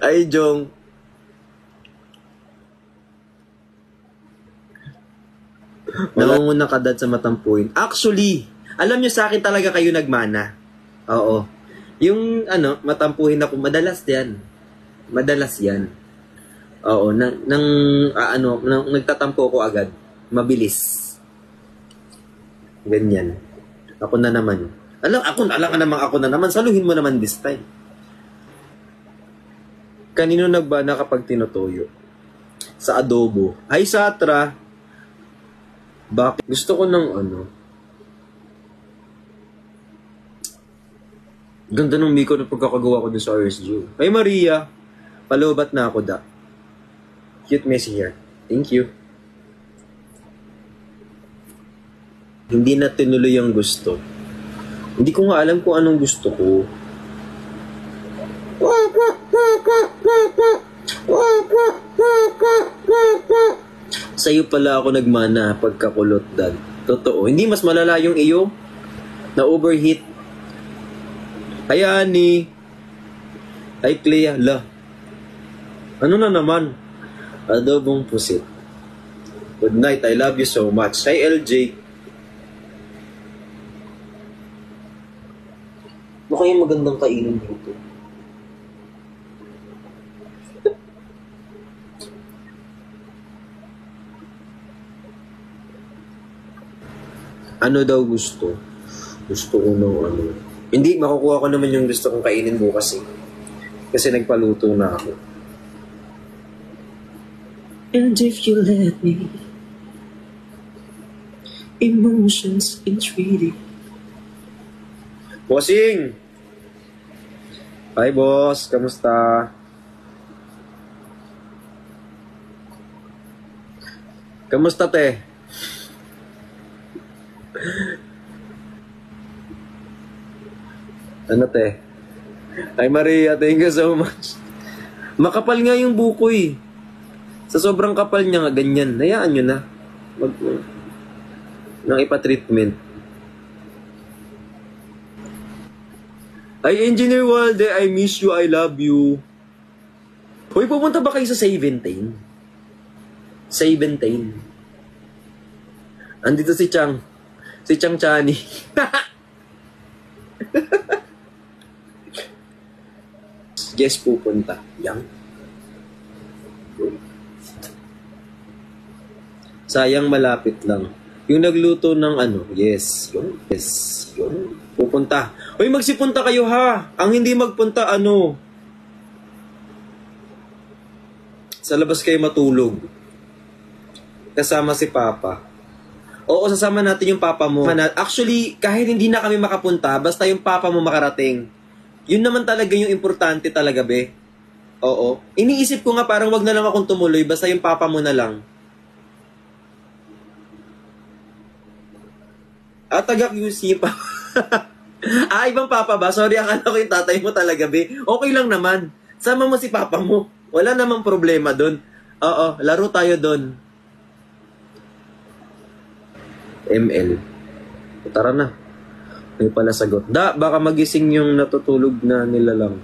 Ay, Jong. Nangunguna ka dad sa matampuin. Actually, alam nyo sa akin talaga kayo nagmana. Oo. Yung matampuhin ako, madalas yan. Madalas yan. Oo, nang nagtatampo ko agad. Mabilis. Ganyan. Ako na naman. Alam ka namang ako na naman. Saluhin mo naman this time. Kanino nagbana kapag tinutuyo? Sa adobo. Ay, Satra. Bakit? Gusto ko ng ganda ng Miko na pagkakagawa ko dun sa RSG. Ay, Maria. Palobat na ako, da. Cute messy here. Thank you. Hindi na tinuloy ang gusto. Hindi ko nga alam kung anong gusto ko. Sa'yo pala ako nagmana pagkakulot, dad. Totoo. Hindi mas malala yung iyo na overheat. Ay, Ani. Ay, Clea. La. Ano na naman? Adobong pusit. Good night. I love you so much. Hi, LJ. Ano kaya magandang kainin dito? Ano daw gusto? Gusto ko ng Hindi, makukuha ko naman yung gusto kong kainin bukas eh. Kasi nagpaluto na ako. And if you let me, emotions entreaty. Bossing! Hi, boss. Kamusta? Kamusta, te? Ano, te? Hi, Maria. Thank you so much. Makapal nga yung buko eh. Sa sobrang kapal niya nga, ganyan. Hayaan nyo na. Nang ipa-treatment. Ay, Engineer Walde, I miss you, I love you. Uy, pupunta ba kayo sa Saventain? Saventain. Andito si Chang. Si Chang Chani. Yes, pupunta. Yang. Sayang malapit lang. Yung nagluto ng yes. Yun. Yes. Yun. Pupunta. Uy, magsipunta kayo ha. Ang hindi magpunta, sa labas kayo matulog. Kasama si Papa. Oo, sasama natin yung Papa mo. Actually, kahit hindi na kami makapunta, basta yung Papa mo makarating. Yun naman talaga yung importante talaga, be. Oo. Iniisip ko nga parang wag na lang akong tumuloy, basta yung Papa mo na lang. Taga-QC pa. Ibang Papa ba? Sorry, akala ko yung tatay mo talaga, be. Okay lang naman. Sama mo si Papa mo. Wala namang problema dun. Oo, laro tayo dun. ML. Tara na. May pala sagot. Baka magising yung natutulog na nila lang.